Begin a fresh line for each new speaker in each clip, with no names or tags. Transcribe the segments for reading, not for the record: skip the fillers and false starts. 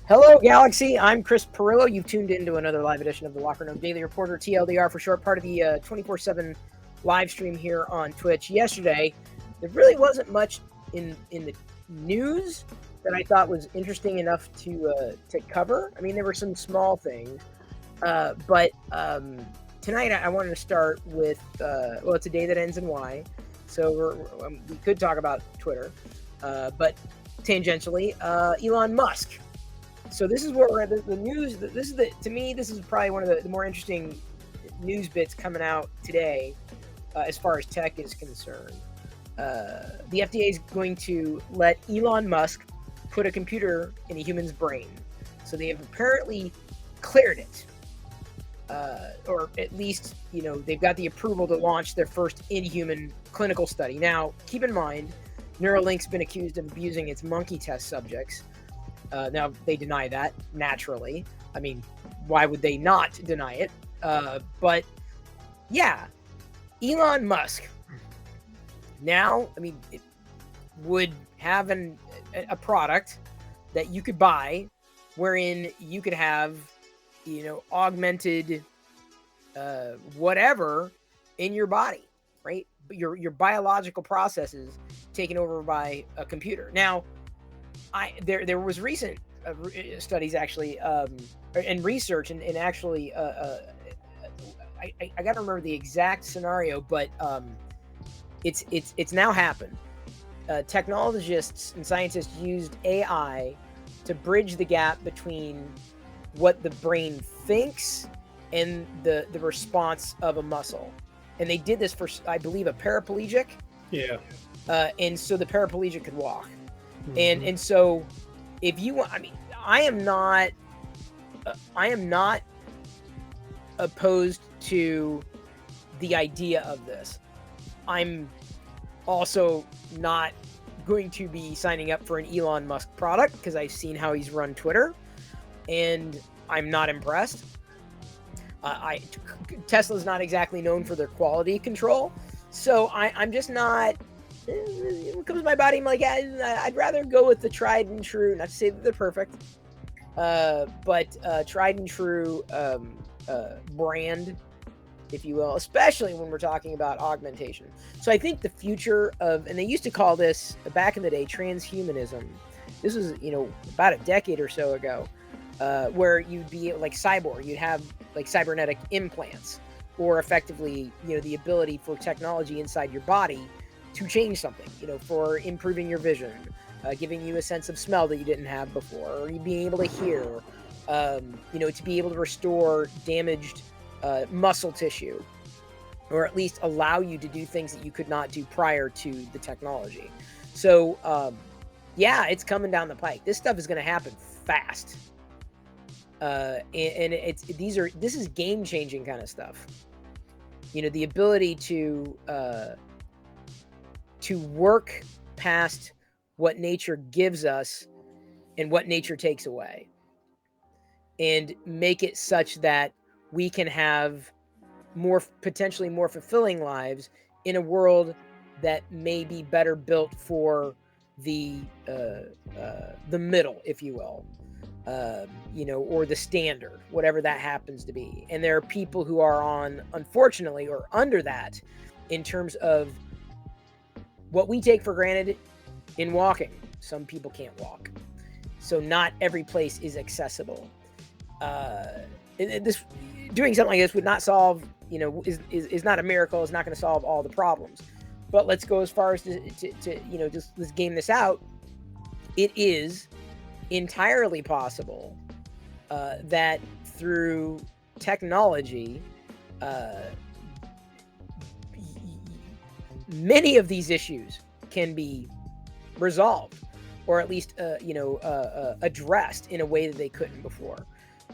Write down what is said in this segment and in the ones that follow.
Hello, Galaxy. I'm Chris Pirillo. You've tuned into another live edition of the Locker Room Daily Reporter, TLDR for short, part of the 24/7 live stream here on Twitch. Yesterday, there really wasn't much in the news that I thought was interesting enough to cover. I mean, there were some small things, but tonight I wanted to start with it's a day that ends in Y, so we could talk about Twitter, but tangentially, Elon Musk. So this is where we're at. The news. To me, this is probably one of the more interesting news bits coming out today, as far as tech is concerned. The FDA is going to let Elon Musk put a computer in a human's brain. So they have apparently cleared it, or at least they've got the approval to launch their first in-human clinical study. Now, keep in mind, Neuralink's been accused of abusing its monkey test subjects. Now, they deny that, naturally. I mean, why would they not deny it? But, yeah, Elon Musk. Now, I mean, it would have a product that you could buy wherein you could have, augmented whatever in your body, right? Your biological processes taken over by a computer. Now, there was recent studies actually and research and actually I got to remember the exact scenario, but it's now happened. Technologists and scientists used AI to bridge the gap between what the brain thinks and the response of a muscle, and they did this for, I believe, a paraplegic.
Yeah.
And so the paraplegic could walk. And so, if you want, I mean, I am not opposed to the idea of this. I'm also not going to be signing up for an Elon Musk product because I've seen how he's run Twitter, and I'm not impressed. Tesla's not exactly known for their quality control, so I'm just not. When it comes to my body, I'm like, I'd rather go with the tried and true, not to say that they're perfect, but tried and true brand, if you will, especially when we're talking about augmentation. So I think the future of, and they used to call this back in the day, transhumanism. This was, about a decade or so ago, where you'd be like Cyborg, you'd have like cybernetic implants, or effectively, the ability for technology inside your body to change something, for improving your vision, giving you a sense of smell that you didn't have before, or you being able to hear, to be able to restore damaged muscle tissue, or at least allow you to do things that you could not do prior to the technology. So, yeah, it's coming down the pike. This stuff is going to happen fast. And this is game-changing kind of stuff. The ability to work past what nature gives us and what nature takes away, and make it such that we can have potentially more fulfilling lives in a world that may be better built for the middle, if you will, or the standard, whatever that happens to be. And there are people who are unfortunately, or under that, in terms of what we take for granted in walking. Some people can't walk, so not every place is accessible. This doing something like this would not solve, is not a miracle. It's not going to solve all the problems. But let's go as far as to just let's game this out. It is entirely possible that through technology, many of these issues can be resolved, or at least addressed in a way that they couldn't before.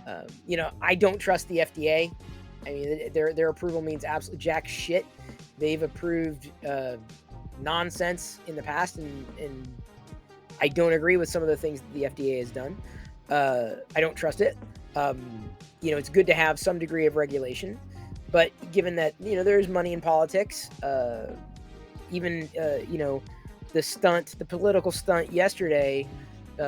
I don't trust the FDA. I mean, their approval means absolute jack shit. They've approved nonsense in the past, and I don't agree with some of the things that the FDA has done. I don't trust it. It's good to have some degree of regulation, but given that there's money in politics, even the political stunt yesterday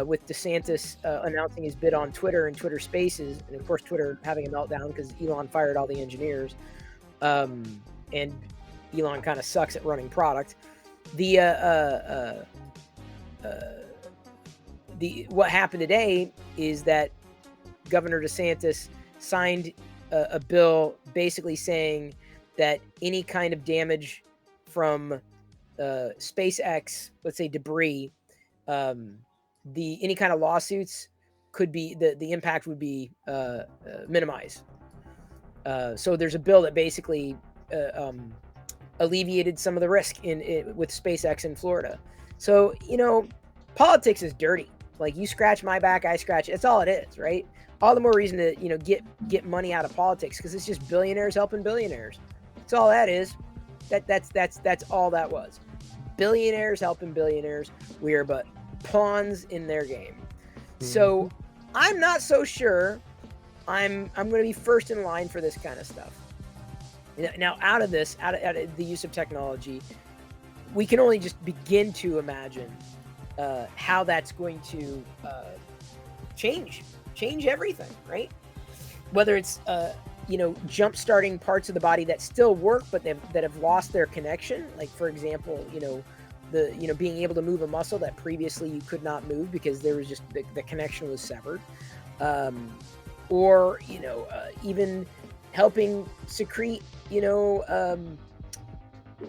with DeSantis announcing his bid on Twitter and Twitter Spaces, and of course Twitter having a meltdown because Elon fired all the engineers, and Elon kind of sucks at running product. What happened today is that Governor DeSantis signed a bill basically saying that any kind of damage from SpaceX, let's say debris, any kind of lawsuits could be the impact would be minimized. So there's a bill that basically alleviated some of the risk with SpaceX in Florida. So politics is dirty. Like, you scratch my back, I scratch. It's all it is, right? All the more reason to get money out of politics, because it's just billionaires helping billionaires. That's all that is. That's all that was. Billionaires helping billionaires. We are but pawns in their game. So I'm not so sure I'm going to be first in line for this kind of stuff. Now, out of the use of technology, we can only just begin to imagine how that's going to change everything, right? Whether it's jump starting parts of the body that still work but that have lost their connection, like, for example, being able to move a muscle that previously you could not move because there was just the connection was severed, or even helping secrete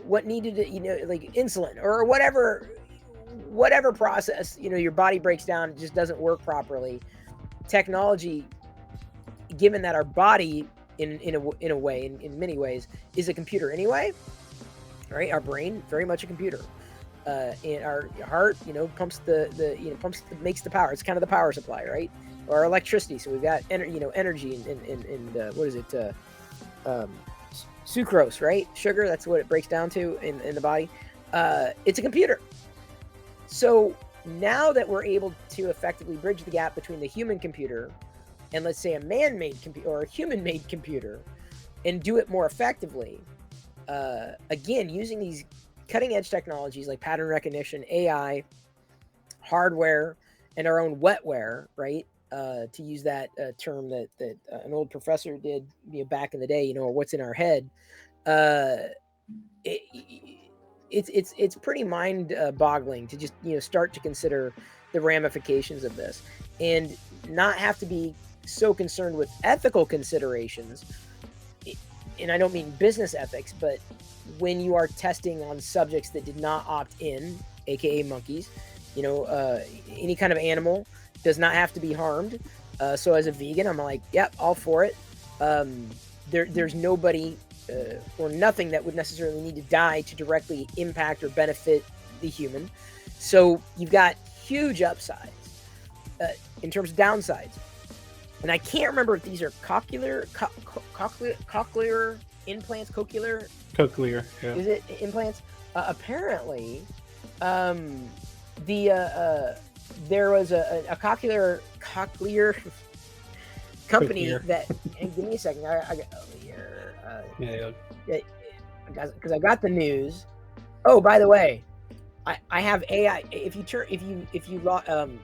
what needed to, like insulin or whatever process your body breaks down, it just doesn't work properly. Technology, given that our body in a way, in many ways, is a computer anyway, right? Our brain, very much a computer, and our heart pumps makes the power. It's kind of the power supply, right? Or electricity. So we've got energy and what is it, sucrose, right? Sugar, that's what it breaks down to in the body. It's a computer. So now that we're able to effectively bridge the gap between the human computer and, let's say, a man-made computer or a human-made computer, and do it more effectively, again, using these cutting-edge technologies like pattern recognition, AI, hardware, and our own wetware, right? To use that term that an old professor did back in the day, what's in our head. It's pretty mind-boggling to just start to consider the ramifications of this, and not have to be so concerned with ethical considerations. And I don't mean business ethics, but when you are testing on subjects that did not opt in, aka monkeys, any kind of animal does not have to be harmed. So as a vegan, I'm like, yep, all for it. There's nobody or nothing that would necessarily need to die to directly impact or benefit the human. So you've got huge upsides in terms of downsides. And I can't remember if these are cochlear implants, cochlear,
yeah.
Is it implants? Apparently, there was a cochlear company that. And give me a second. I got over here. Because I got the news. Oh, by the way, I have AI. If you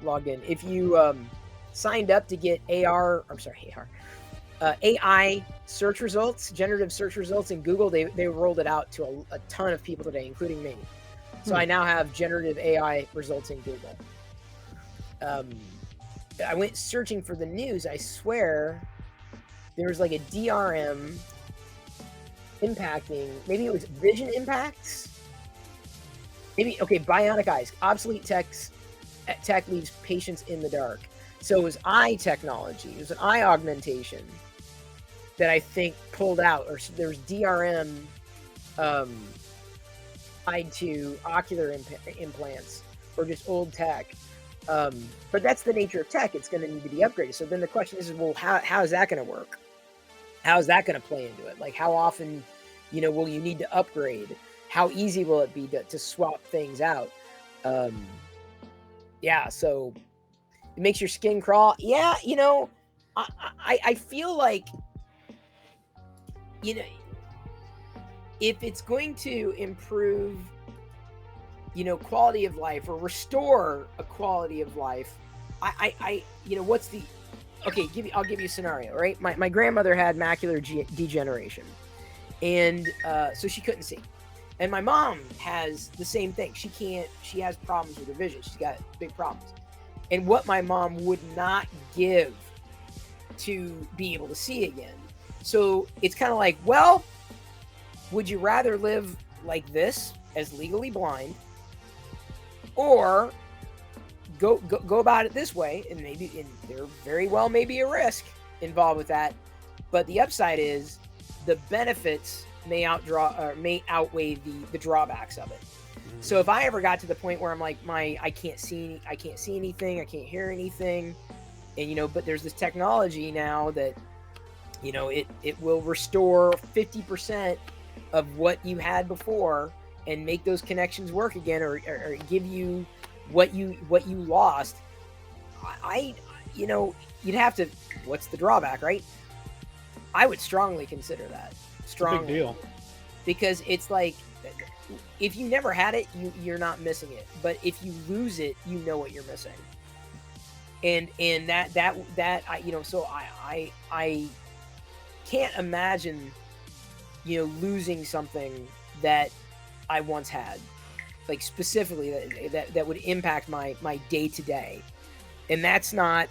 logged in, if you signed up to get AI search results, generative search results in Google, they rolled it out to a ton of people today, including me. So I now have generative AI results in Google. I went searching for the news. I swear there was like a DRM impacting, maybe it was vision impacts. Bionic eyes, obsolete tech leaves patients in the dark. So it was eye technology. It was an eye augmentation that I think pulled out, or there's DRM tied to ocular implants or just old tech. But that's the nature of tech. It's going to need to be upgraded. So then the question is, well, how is that going to work? How is that going to play into it? Like, how often, will you need to upgrade? How easy will it be to swap things out? So it makes your skin crawl. Yeah, I feel like, if it's going to improve, quality of life or restore a quality of life what's the, okay, I'll give you a scenario, right? My grandmother had macular degeneration, and so she couldn't see. And my mom has the same thing. She has problems with her vision. She's got big problems. And what my mom would not give to be able to see again. So it's kind of like, well, would you rather live like this as legally blind, or go about it this way? And there very well may be a risk involved with that, but the upside is the benefits may outweigh the drawbacks of it. So if I ever got to the point where I'm like, I can't see anything, I can't hear anything, and but there's this technology now that it will restore 50% of what you had before and make those connections work again, or give you what you lost. You'd have to, what's the drawback, right? I would strongly consider that. Strongly.
Big deal.
Because it's like, if you never had it, you're not missing it. But if you lose it, you know what you're missing. And so I can't imagine, losing something that I once had, like specifically that would impact my day to day. And that's not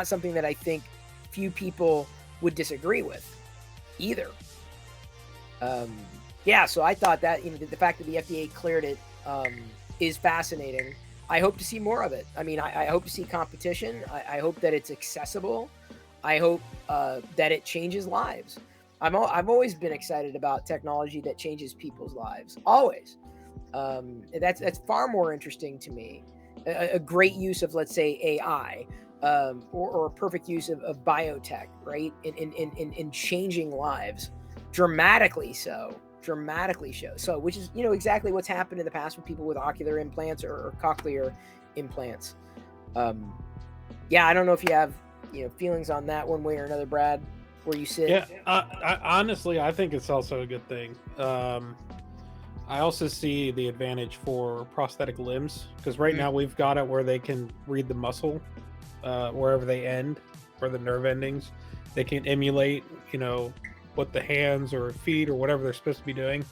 something that I think few people would disagree with either. So I thought that the fact that the FDA cleared it is fascinating. I hope to see more of it. I mean, I hope to see competition. I hope that it's accessible. I hope that it changes lives. I've always been excited about technology that changes people's lives. Always. That's far more interesting to me. A great use of, let's say, AI, or a perfect use of biotech, right? In changing lives dramatically so, which is, exactly what's happened in the past with people with ocular implants or cochlear implants. I don't know if you have, feelings on that one way or another, Brad, where you sit.
Yeah, I honestly, I think it's also a good thing. I also see the advantage for prosthetic limbs, because right now we've got it where they can read the muscle, wherever they end, or the nerve endings. They can emulate, what the hands or feet or whatever they're supposed to be doing.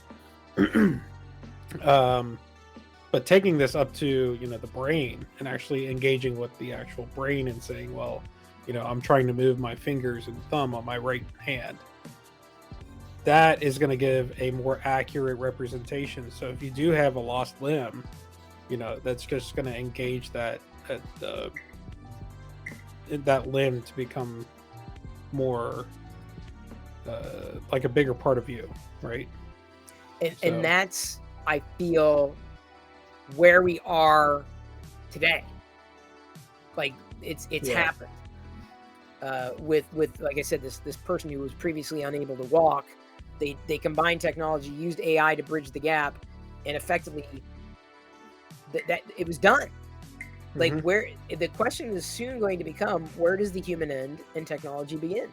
But taking this up to, the brain, and actually engaging with the actual brain and saying, well, I'm trying to move my fingers and thumb on my right hand. That is going to give a more accurate representation. So if you do have a lost limb, that's just going to engage that limb to become more like a bigger part of you, right?
And that's, I feel, where we are today. Like it's happened. With like I said, this person who was previously unable to walk, they combined technology, used AI to bridge the gap, and effectively that it was done. Like, where the question is soon going to become, where does the human end and technology begin?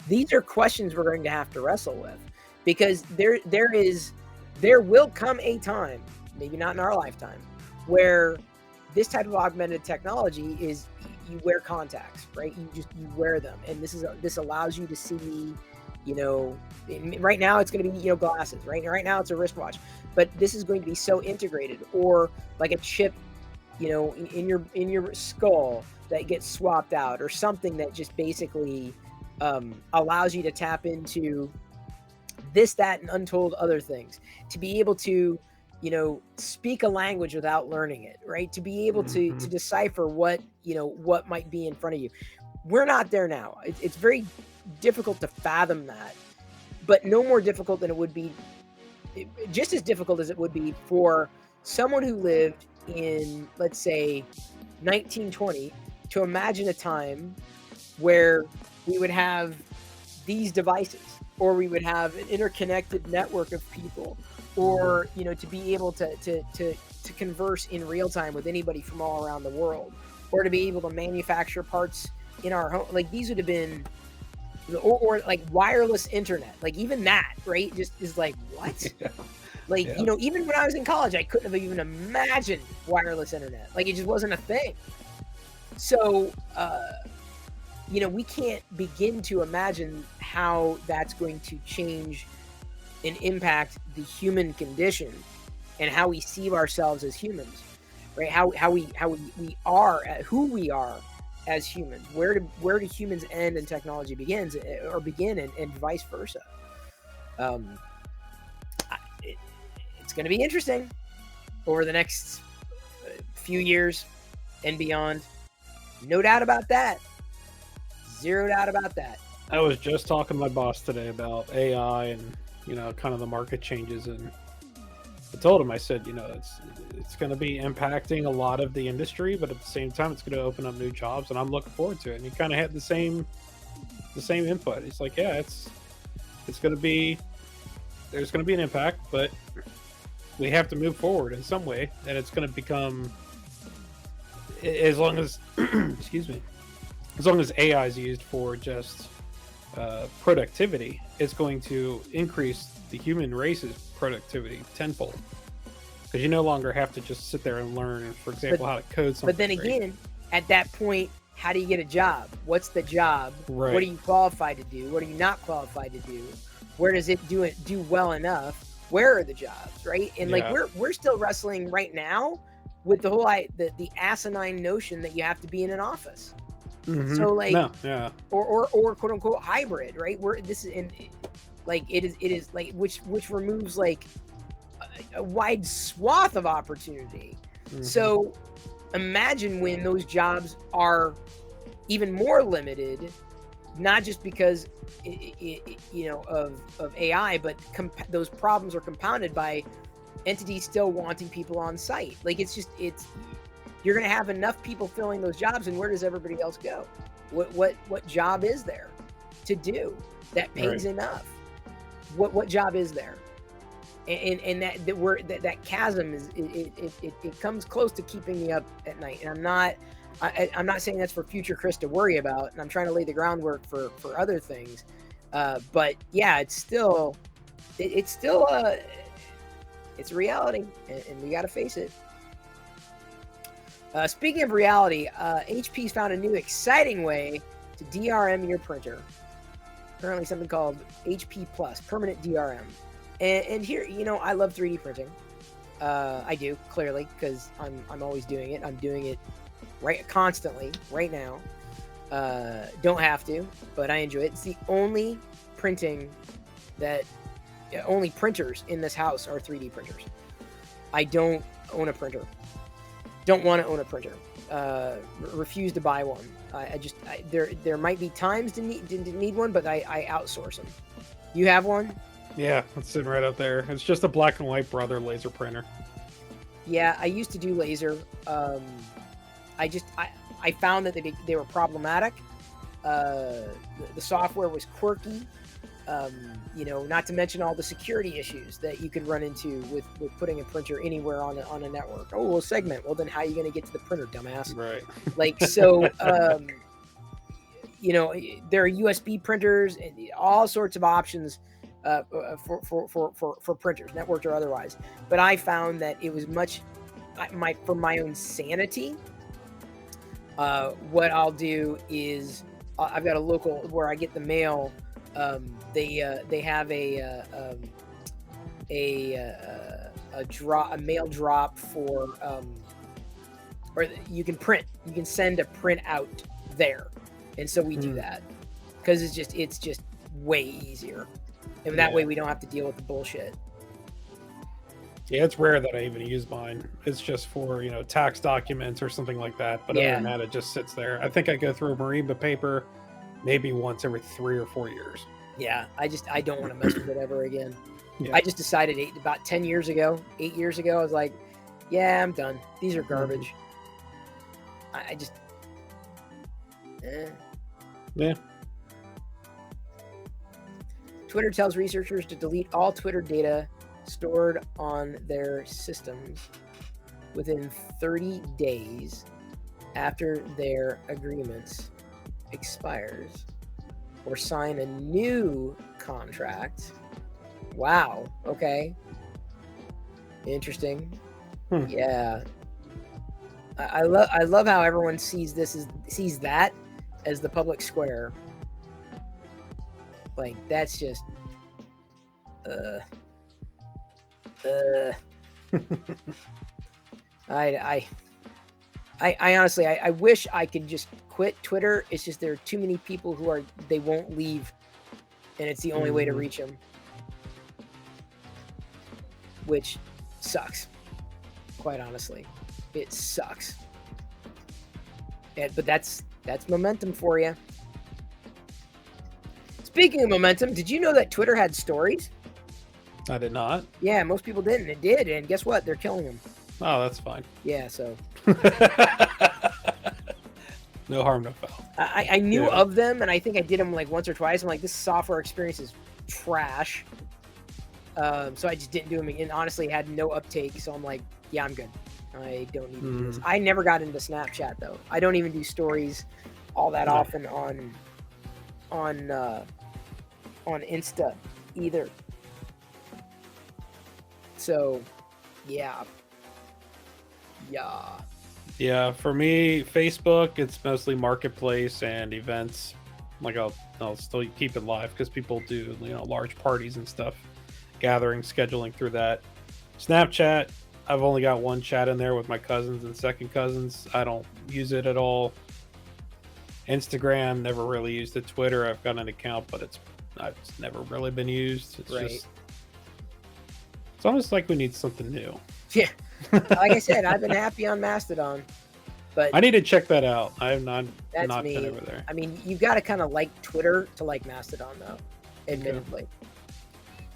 These are questions we're going to have to wrestle with, because there will come a time, maybe not in our lifetime, where this type of augmented technology is, you wear contacts, right? You wear them, and this allows you to see, right now it's going to be, glasses, right? Right now it's a wristwatch, but this is going to be so integrated, or like a chip, in your skull that gets swapped out, or something that just basically allows you to tap into this, that, and untold other things, to be able to, speak a language without learning it, right? To be able to decipher what might be in front of you. We're not there now. It's very difficult to fathom that, but no more difficult than it would be, just as difficult as it would be for someone who lived in, let's say, 1920, to imagine a time where we would have these devices, or we would have an interconnected network of people, or to be able to converse in real time with anybody from all around the world, or to be able to manufacture parts in our home. Like, these would have been, or like wireless internet, like even that, right? Just is like, what? Like,
Yeah.
you know, even when I was in college, I couldn't have even imagined wireless internet. Like, it just wasn't a thing. So, you know, we can't begin to imagine how that's going to change and impact the human condition and how we see ourselves as humans, right? How we are, who we are as humans. Where do humans end and technology begins, or begin, and vice versa. It's going to be interesting over the next few years and beyond. No doubt about that. Zero doubt about that.
I was just talking to my boss today about AI and, you know, kind of the market changes, and I told him, I said, you know, it's going to be impacting a lot of the industry, but at the same time, it's going to open up new jobs, and I'm looking forward to it. And he kind of had the same input. He's like, yeah, it's going to be, there's going to be an impact, but we have to move forward in some way, and it's going to become, as long as excuse me, as long as AI is used for just productivity, it's going to increase the human race's productivity tenfold, because you no longer have to just sit there and learn, for example, how to code something.
But then again, at that point, how do you get a job? What's the job?
Right.
What are you qualified to do? What are you not qualified to do? Where does it do well enough? Where are the jobs, right? And like we're still wrestling right now with the whole the asinine notion that you have to be in an office.
Mm-hmm.
So like, or quote unquote hybrid, right? Where this is in, like it is like which removes like a wide swath of opportunity. Mm-hmm. So imagine when those jobs are even more limited, not just because you know of AI, but those problems are compounded by entities still wanting people on site. Like it's you're going to have enough people filling those jobs, and where does everybody else go? What job is there to do that pays enough? What job is there? And that chasm is it comes close to keeping me up at night. And I'm not saying that's for future Chris to worry about, and I'm trying to lay the groundwork for other things. But yeah, it's a reality, and we got to face it. Speaking of reality, HP's found a new exciting way to DRM your printer. Apparently something called HP Plus, permanent DRM. And here, you know, I love 3D printing. I do, clearly, because I'm always doing it. I'm doing it constantly right now. Don't have to, but I enjoy it. It's the only printers in this house are 3D printers. I don't own a printer. Don't want to own a printer. Refuse to buy one. There might be times to need one, but I outsource them. You have one?
Yeah, it's sitting right up there. It's just a black and white Brother laser printer.
Yeah, I used to do laser. I found that they were problematic. The software was quirky. You know, not to mention all the security issues that you could run into with putting a printer anywhere on a network. Oh, well, segment. Well, then how are you going to get to the printer, dumbass?
Right.
Like, so, you know, there are USB printers and all sorts of options for printers, networked or otherwise. But I found that it was for my own sanity. What I'll do is I've got a local where I get the mail. They have a mail drop for or you can send a print out there, and so we do that because it's just way easier, and that way we don't have to deal with the bullshit.
Yeah, it's rare that I even use mine. It's just for, you know, tax documents or something like that. But other than that, it just sits there. I think I go through a Marimba paper maybe once every 3 or 4 years.
Yeah, I don't want to mess with it ever again.
Yeah.
I just decided about 8 years ago, I was like, yeah, I'm done. These are garbage. I just,
Yeah.
Twitter tells researchers to delete all Twitter data stored on their systems within 30 days after their agreements expires, or sign a new contract. Wow. Okay. Interesting.
Hmm.
Yeah. I love how everyone sees that as the public square. Like that's just I honestly I wish I could just quit Twitter. It's just there are too many people they won't leave, and it's the only way to reach them, which sucks. Quite honestly, it sucks. But that's momentum for you. Speaking of momentum, did you know that Twitter had stories?
I did not.
Yeah, most people didn't. It did, and guess what? They're killing them.
Oh, that's fine.
Yeah, so
no harm, no foul.
I knew of them, and I think I did them like once or twice. I'm like, this software experience is trash. So I just didn't do them, and honestly, had no uptake. So I'm like, yeah, I'm good. I don't need to do this. I never got into Snapchat though. I don't even do stories all that often on Insta either. So, yeah.
Yeah, for me, Facebook, it's mostly marketplace and events. Like I'll still keep it live because people do, large parties and stuff, gatherings, scheduling through that. Snapchat, I've only got one chat in there with my cousins and second cousins. I don't use it at all. Instagram, never really used it. Twitter, I've got an account, but it's never really been used. It's
right.
It's almost like we need something new.
Yeah. Like I said, I've been happy on Mastodon, but
I need to check that out. I have not
been
over there.
I mean, you've got to kind of like Twitter to like Mastodon, though. Admittedly.
Okay.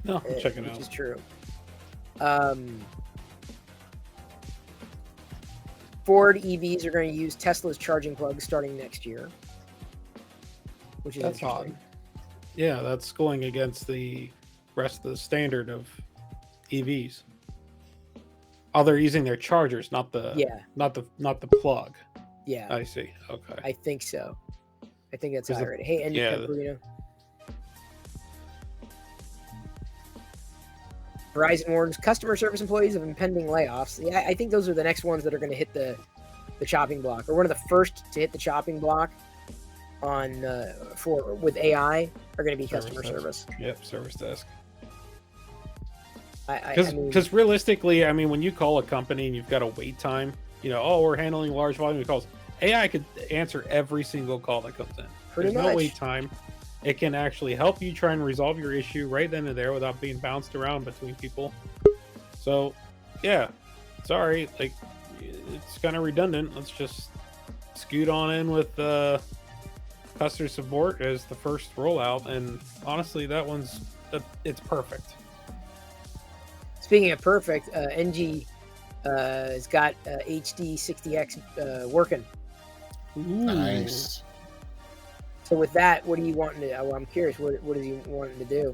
No, I'll check it out.
Which is true. Ford EVs are going to use Tesla's charging plugs starting next year, which is interesting.
Odd. Yeah, that's going against the rest of the standard of EVs. Oh, they're using their chargers, not the plug.
Yeah,
I see. Okay,
I think so. I think that's how I read it. Hey, Pirillo. Verizon warns customer service employees of impending layoffs. Yeah, I think those are the next ones that are going to hit the chopping block, or one of the first to hit the chopping block with AI are going to be customer service.
Yep, service desk.
Because
realistically, I mean, when you call a company and you've got a wait time, we're handling large volume of calls. AI could answer every single call that comes in. There's no wait time. It can actually help you try and resolve your issue right then and there without being bounced around between people. So, yeah, sorry, like it's kind of redundant. Let's just scoot on in with customer support as the first rollout, and honestly, it's perfect.
Speaking of perfect, NG has got HD 60X working.
Ooh.
Nice.
So with that, what do you want to? I'm curious. What is he wanting to do?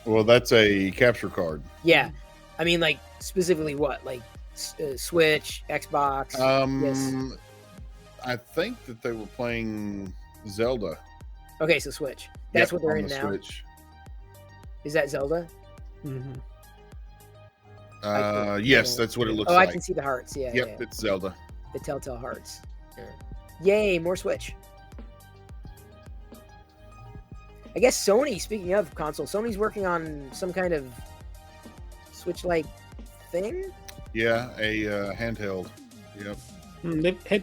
Well, that's a capture card.
Yeah, I mean, like specifically what? Like Switch, Xbox.
Yes. I think that they were playing Zelda.
Okay, so Switch. That's what they're in now.
Switch.
Is that Zelda?
Mm-hmm.
Yes, that's what it looks like.
I can see the hearts. Yeah.
Yep,
yeah.
It's Zelda.
The Telltale Hearts. Yeah. Yay, more Switch. I guess Sony, speaking of console, Sony's working on some kind of Switch-like thing?
Yeah, a handheld. Yep.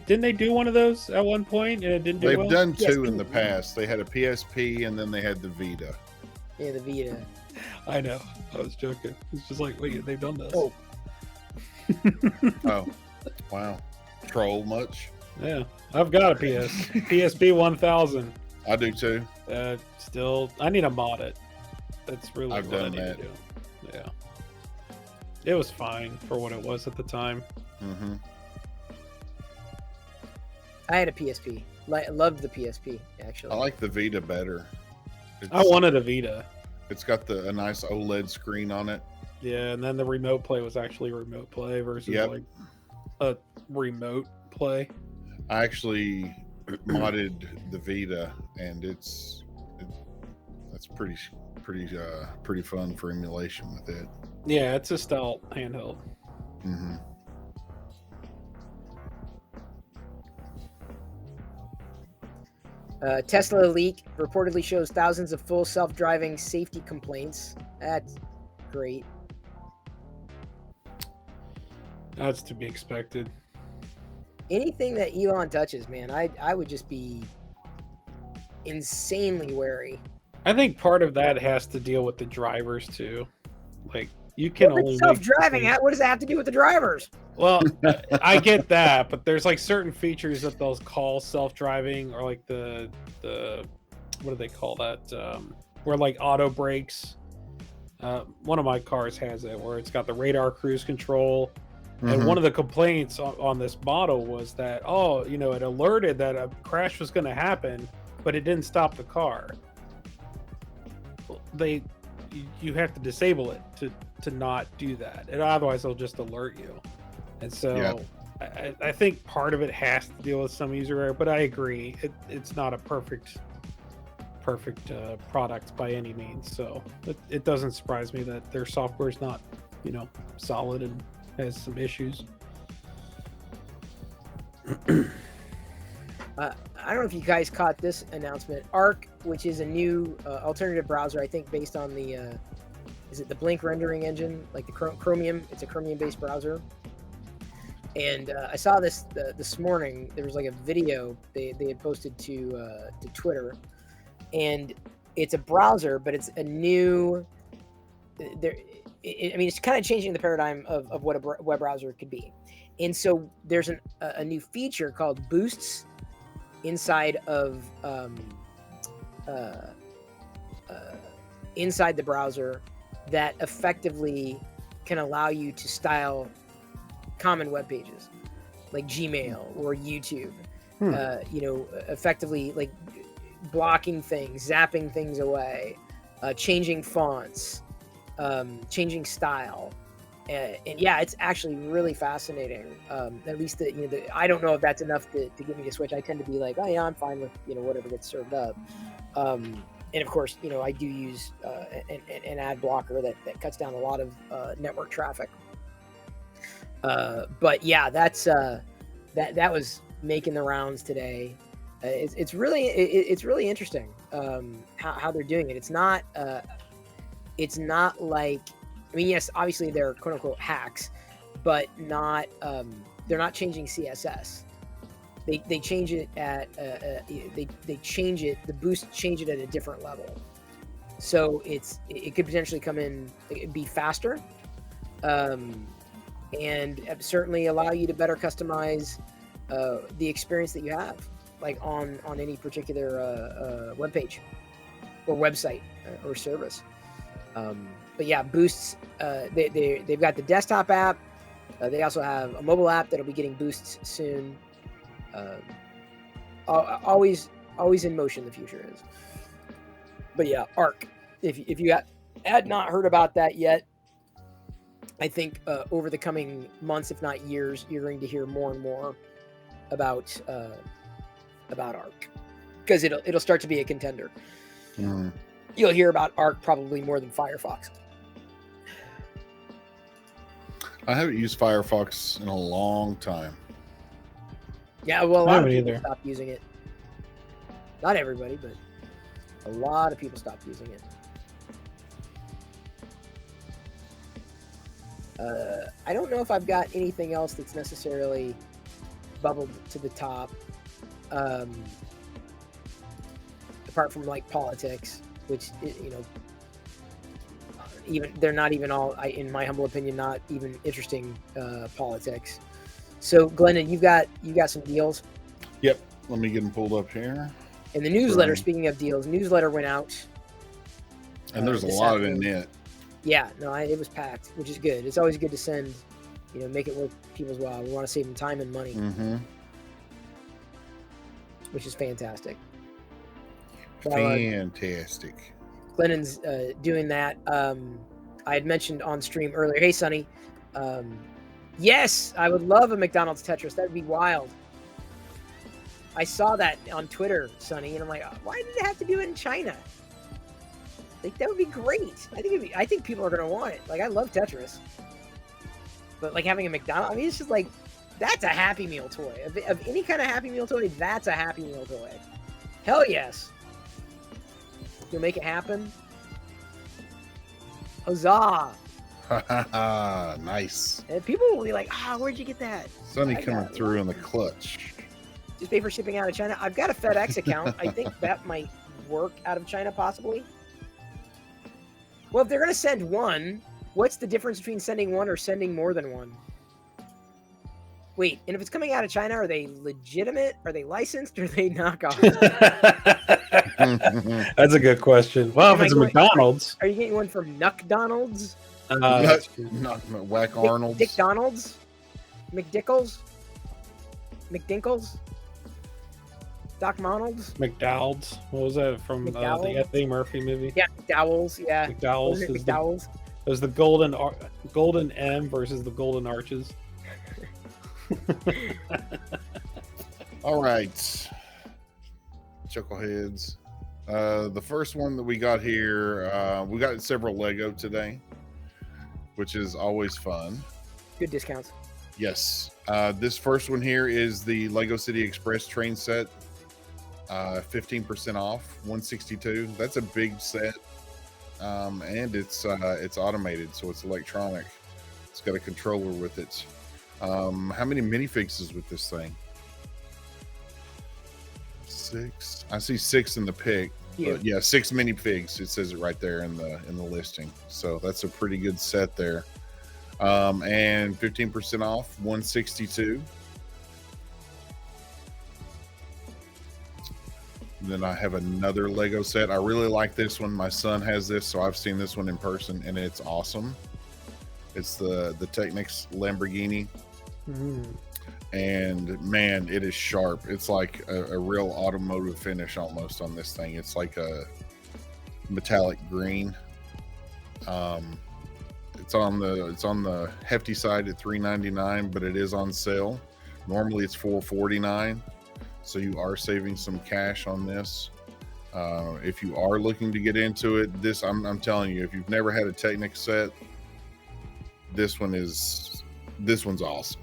Didn't they do one of those at one point and it didn't do well?
They've done two in the past. They had a PSP and then they had the Vita.
Yeah, the Vita.
I know. I was joking. It's just like, wait, they've done this.
Oh.
Oh, wow. Troll much?
Yeah, I've got a PSP 1000.
I do too.
Still, I need to mod it. That's really
I've
what I
done
need
that.
to do. Yeah, it was fine for what it was at the time.
Mm-hmm.
I had a PSP. Loved the PSP, actually.
I like the Vita better.
I wanted a Vita.
It's got a nice OLED screen on it.
Yeah, and then the remote play was actually remote play versus like a remote play.
I actually modded the Vita, and that's pretty pretty fun for emulation with it.
Yeah, it's a stealth handheld.
Mm-hmm.
Tesla leak reportedly shows thousands of full self-driving safety complaints. That's great.
That's to be expected.
Anything that Elon touches, man, I would just be insanely wary.
I think part of that has to deal with the drivers too. Like you can
Well,
only
it's
make
self-driving.
mistakes.
What does that have to do with the drivers?
Well, I get that, but there's like certain features that they'll call self-driving, or like the what do they call that? Where like auto brakes. One of my cars has it, where it's got the radar cruise control. And one of the complaints on this model was that, it alerted that a crash was going to happen, but it didn't stop the car. You have to disable it to not do that, and otherwise they'll just alert you. And so I think part of it has to deal with some user error, but I agree it's not a perfect product by any means. So it doesn't surprise me that their software is not solid and has some issues.
I don't know if you guys caught this announcement. Arc, which is a new alternative browser, I think based on the is it the Blink rendering engine, like the Chromium? It's a Chromium-based browser. And I saw this this morning. There was like a video they had posted to Twitter, and it's a browser, but it's a new. It's kind of changing the paradigm of what a web browser could be. And so there's a new feature called Boosts inside of inside the browser that effectively can allow you to style common web pages like Gmail or YouTube. Effectively like blocking things, zapping things away, changing fonts, changing style, and yeah, it's actually really fascinating. At least I don't know if that's enough to get me to switch. I tend to be like, oh yeah, I'm fine with whatever gets served up. And of course, I do use an ad blocker that cuts down a lot of network traffic. But yeah, that's that was making the rounds today. It's really interesting how they're doing it. It's not like, yes, obviously they're quote unquote hacks, but not they're not changing CSS. They change it at they change it. The Boost change it at a different level, so it could potentially come in, be faster, and certainly allow you to better customize the experience that you have, like on any particular web page or website or service. But yeah, Boosts. They've got the desktop app. They also have a mobile app that'll be getting Boosts soon. Always in motion, the future is. But yeah, Arc. If you had not heard about that yet, I think over the coming months, if not years, you're going to hear more and more about Arc, because it'll start to be a contender.
Mm.
You'll hear about Arc probably more than Firefox.
I haven't used Firefox in a long time.
Yeah, well, a lot of people
either.
stopped using it. Not everybody, but a lot of people stopped using it. I don't know if I've got anything else that's necessarily bubbled to the top, apart from like politics, which even they're not even all, in my humble opinion, not even interesting politics. So, Glennon, you got some deals.
Yep. Let me get them pulled up here.
And the newsletter,
Right.
speaking of deals, newsletter went out.
And there's a
this
lot
afternoon.
in it.
Yeah, no, it was packed, which is good. It's always good to send, make it worth people's while. We want to save them time and money,
Mm-hmm.
which is fantastic.
Fantastic.
Glennon's doing that. I had mentioned on stream earlier, hey, Sonny, yes, I would love a McDonald's Tetris. That would be wild. I saw that on Twitter, Sonny, and I'm like, why did it have to do it in China? Like, that would be great. I think people are gonna want it. Like, I love Tetris, but like having a McDonald's, I mean, it's just like that's a Happy Meal toy. Of any kind of Happy Meal toy, that's a Happy Meal toy. Hell yes. You'll make it happen. Huzzah!
Nice.
And people will be like, where'd you get that?
Sonny coming through in the clutch.
Just pay for shipping out of China. I've got a FedEx account. I think that might work out of China, possibly. Well, if they're going to send one, what's the difference between sending one or sending more than one? Wait, and if it's coming out of China, are they legitimate? Are they licensed? Or are they knockoff?
That's a good question. Well, if it's a McDonald's.
Are you getting one from McDonald's?
Not Whack Arnold's.
Dick Donald's? McDickles? McDinkles? Doc Monald's?
McDowell's. What was that from the Eddie Murphy movie?
Yeah, McDowell's. Yeah.
McDowell's.
McDowell's.
It was the golden M versus the golden arches.
All right, chuckleheads. The first one that we got here, we got several Lego today, which is always fun.
Good discounts.
Yes. This first one here is the Lego City Express train set. 15% off, $162. That's a big set, and it's automated, so it's electronic. It's got a controller with it. How many minifigs is with this thing? 6. I see 6 in the pic. But yeah, 6 minifigs. It says it right there in the listing. So that's a pretty good set there. And 15% off, $162. And then I have another Lego set. I really like this one. My son has this, so I've seen this one in person, and it's awesome. It's the Technics Lamborghini. And man, it is sharp. It's like a real automotive finish almost on this thing. It's like a metallic green. It's on the hefty side at $399, but it is on sale. Normally it's $449, so you are saving some cash on this. If you are looking to get into it, I'm telling you, if you've never had a Technics set, this one's awesome.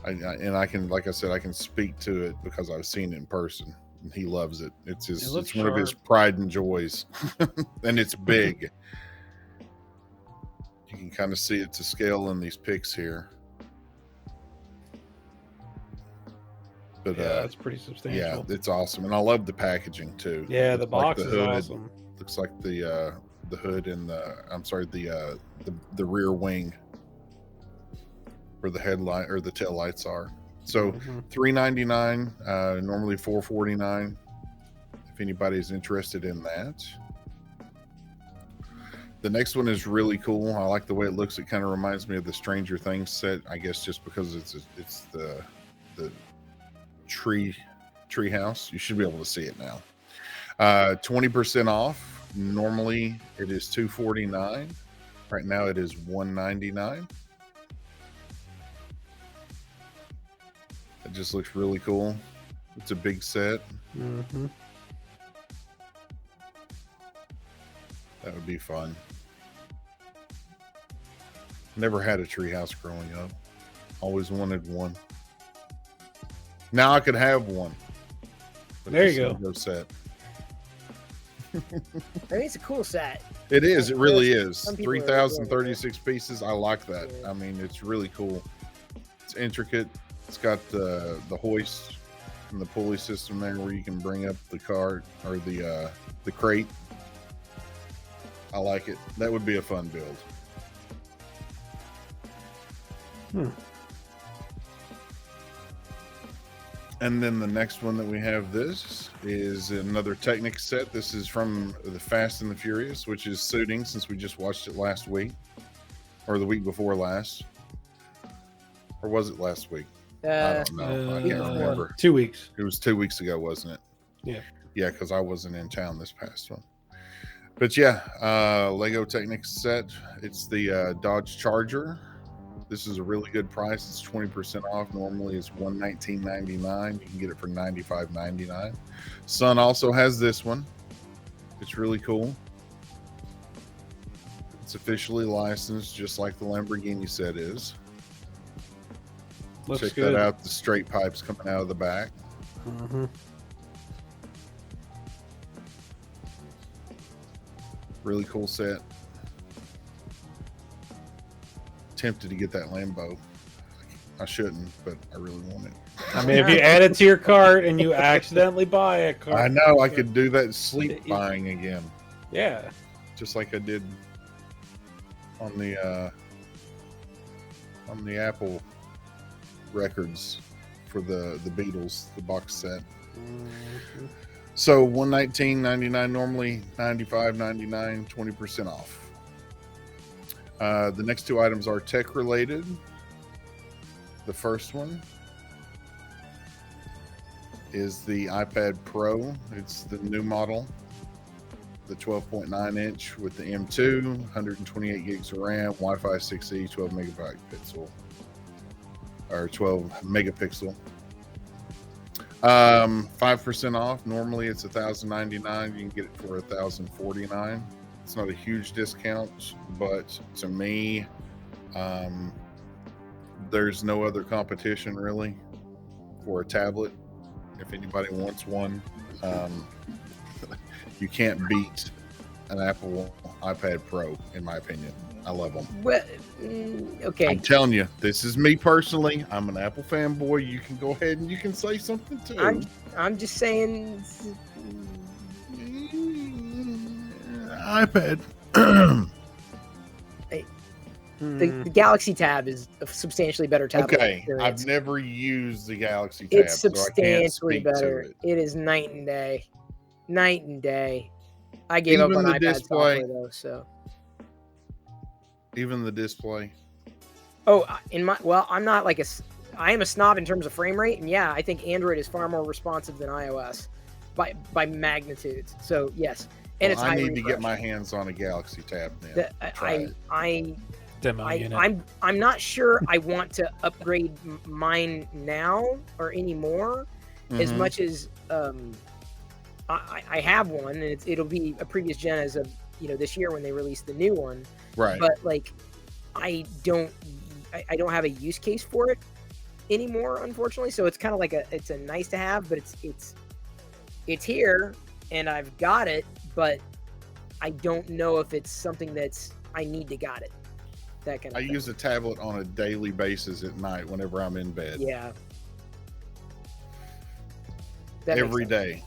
I can, like I said, I can speak to it because I've seen it in person. And he loves it. It's one of his pride and joys, and it's big. You can kind of see it to scale in these pics here. But
yeah, that's pretty substantial.
Yeah, it's awesome, and I love the packaging too.
Yeah, the box is awesome.
Looks like the hood and the rear wing where the headlight or the tail lights are. So $399, normally $449. If anybody's interested in that. The next one is really cool. I like the way it looks. It kind of reminds me of the Stranger Things set, I guess, just because it's the tree house. You should be able to see it now. 20% off. Normally it is $249. Right now it is $199. It just looks really cool. It's a big set. That would be fun. Never had a treehouse growing up. Always wanted one. Now I could have one.
There you go.
Set.
I mean, it's a cool set.
It is. It really is. 3,036 pieces. I like that. Yeah. I mean, it's really cool. It's intricate. It's got the hoist and the pulley system there where you can bring up the cart or the crate. I like it. That would be a fun build. And then the next one that we have, this is another Technics set. This is from the Fast and the Furious, which is suiting since we just watched it last week or the week before last. Or was it last week? I don't know. I can't remember.
2 weeks.
It was 2 weeks ago, wasn't it?
Yeah.
Yeah, because I wasn't in town this past one. But yeah, Lego Technics set. It's the Dodge Charger. This is a really good price. It's 20% off. Normally it's $119.99. You can get it for $95.99. Son also has this one. It's really cool. It's officially licensed, just like the Lamborghini set is.
Looks
Check
good.
that out. The straight pipes coming out of the back.
Mm-hmm.
Really cool set. Tempted to get that Lambo. I shouldn't, but I really want it.
I mean, if you add it to your cart and you accidentally buy a car,
I know I could do that sleep buying again,
yeah.
just like I did on the Apple records for the Beatles, the box set.
Mhm.
So $119.99 normally, $95.99, 20% off. The next two items are tech related. The first one is the iPad Pro. It's the new model, the 12.9 inch with the M2, 128 gigs of RAM, Wi-Fi 6E, 12 megapixel, or 12 megapixel. 5% off. Normally it's $1,099. You can get it for $1,049. It's not a huge discount, but to me, there's no other competition really for a tablet. If anybody wants one, you can't beat an Apple iPad Pro, in my opinion. I love them.
Well, okay.
I'm telling you, this is me personally. I'm an Apple fanboy. You can go ahead and you can say something too.
I'm just saying.
iPad.
The Galaxy Tab is a substantially better tablet.
Okay,
experience.
I've never used the Galaxy Tab,
It's
so I can't
substantially
speak to
better.
it.
It is night and day. Night and day. I gave
Even
up on
the
iPad
display.
software though, so.
Even the display.
Oh, I'm not like I am a snob in terms of frame rate, and yeah, I think Android is far more responsive than iOS by magnitudes. So yes, and it's
I
high
need to get
refresh.
my hands on a Galaxy Tab then.
Demo unit.
I'm not sure I want to upgrade mine now or anymore, as
Mhm.
much as I have one, and it'll be a previous gen as of this year when they release the new one.
Right.
But like, I don't have a use case for it anymore, unfortunately. So it's kind of like it's a nice to have, but it's here and I've got it, but I don't know if it's something I need to got it. That kind of
I
thing.
use a tablet on a daily basis at night whenever I'm in bed.
Yeah. That makes
Every
sense.
day.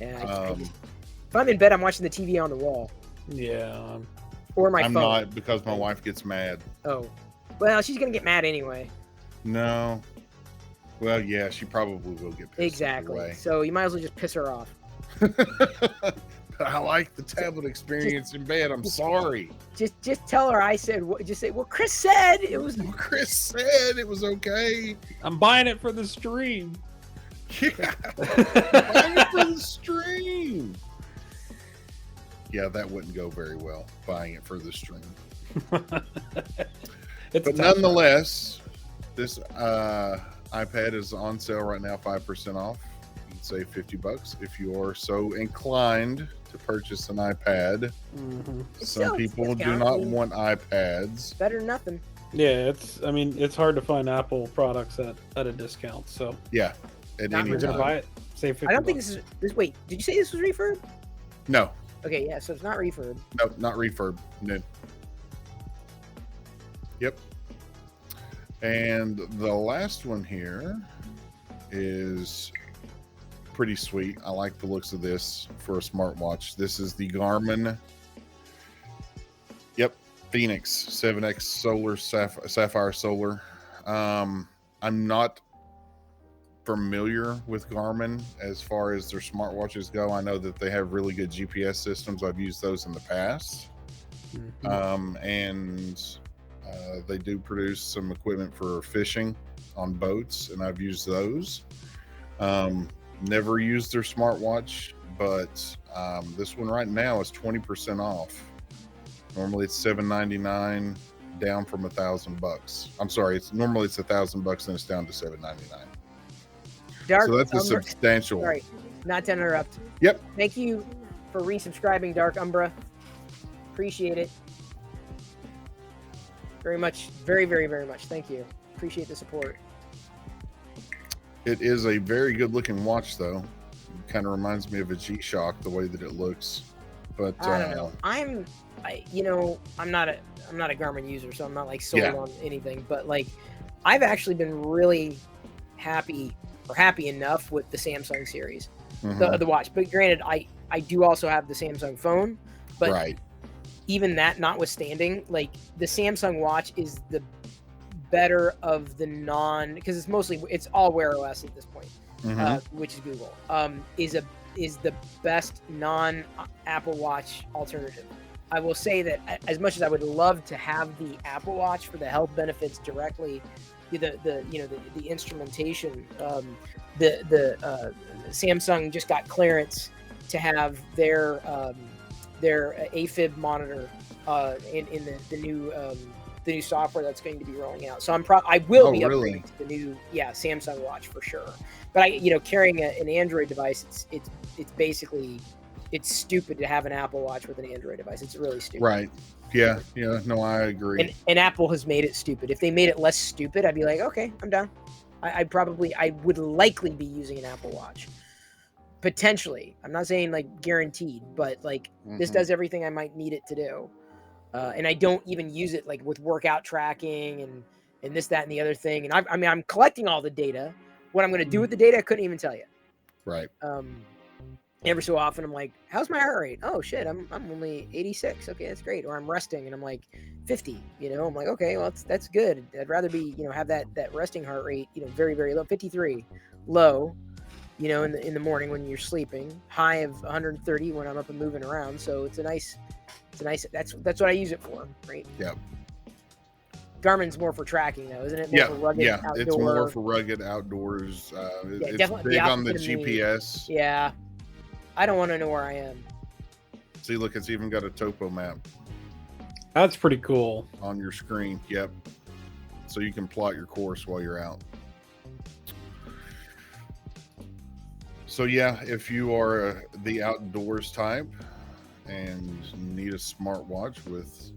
Yeah, if I'm in bed, I'm watching the TV on the wall
Yeah.
or my
I'm
phone.
not, because my wife gets mad.
Oh, well, she's gonna get mad anyway.
No. Well, yeah, she probably will get pissed.
Exactly.
Either way.
So you might as well just piss her off.
But I like the tablet experience in bed. I'm sorry.
Just tell her I said. Just say, well, Chris said it was.
Well, Chris said it was okay.
I'm buying it for the stream.
Yeah. Buying it for the stream. Yeah, that wouldn't go very well, buying it for the stream.
It's
But nonetheless, this iPad is on sale right now, 5% off. You can save $50 if you are so inclined to purchase an iPad.
Mhm.
Some people do not want iPads.
Better than nothing.
Yeah, it's hard to find Apple products at a discount. So
Yeah, at
Not
any
you're gonna
time.
buy it, save 50
I don't think
bucks.
this. Wait, did you say this was refurb?
No,
Okay, yeah. So it's not refurb.
no, not refurb. No. Yep. And the last one here is pretty sweet. I like the looks of this for a smartwatch. This is the Garmin. Yep, Phoenix 7X Solar Sapphire Solar. I'm not familiar with Garmin as far as their smartwatches go. I know that they have really good GPS systems. I've used those in the past.
Mhm.
And they do produce some equipment for fishing on boats, and I've used those. Never used their smartwatch, but this one right now is 20% off. Normally it's $799, down from $1,000. I'm sorry, normally it's $1,000, and it's down to $799.
Dark.
So that's a substantial.
Sorry, not to interrupt.
Yep.
Thank you for resubscribing, Dark Umbra. Appreciate it. Very much. Very, very, very much. Thank you. Appreciate the support.
It is a very good looking watch, though. It kind of reminds me of a G-Shock, the way that it looks. But
I don't know. I'm not a Garmin user, so I'm not like sold on anything. But like, I've actually been really happy enough with the Samsung series, the watch. But granted, I do also have the Samsung phone. But even that notwithstanding, like the Samsung watch is the better of the because it's all Wear OS at this point, which is Google. Is the best non-Apple Watch alternative. I will say that as much as I would love to have the Apple Watch for the health benefits directly, the instrumentation, the Samsung just got clearance to have their AFib monitor in the new software that's going to be rolling out. So I will be upgrading to the new Samsung watch for sure. But carrying an Android device, it's basically stupid to have an Apple Watch with an Android device. It's really stupid.
Right. Yeah. No, I agree.
And Apple has made it stupid. If they made it less stupid, I'd be like, okay, I'm done. I would likely be using an Apple Watch. Potentially. I'm not saying like guaranteed, but like this does everything I might need it to do. And I don't even use it like with workout tracking and this, that, and the other thing. And I'm collecting all the data. What I'm going to do with the data, I couldn't even tell you.
Right.
Every so often, I'm like, how's my heart rate? Oh shit, I'm only 86. Okay, that's great. Or I'm resting and I'm like 50. I'm like, okay, well that's good. I'd rather be have that resting heart rate very, very low, 53, low. In the morning when you're sleeping, high of 130 when I'm up and moving around. So it's a nice. That's what I use it for, right?
Yep.
Garmin's more for tracking, though, isn't it? More for rugged outdoor.
It's more for rugged outdoors. It's
definitely
big on the GPS.
Yeah, I don't want to know where I am.
See, look, it's even got a topo map.
That's pretty cool.
On your screen, yep. So you can plot your course while you're out. So yeah, if you are the outdoors type and need a smartwatch with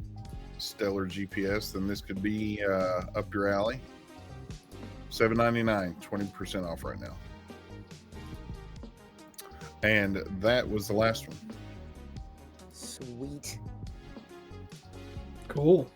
stellar GPS, then this could be up your alley. $7.99, 20% off right now. And that was the last one.
Sweet.
Cool.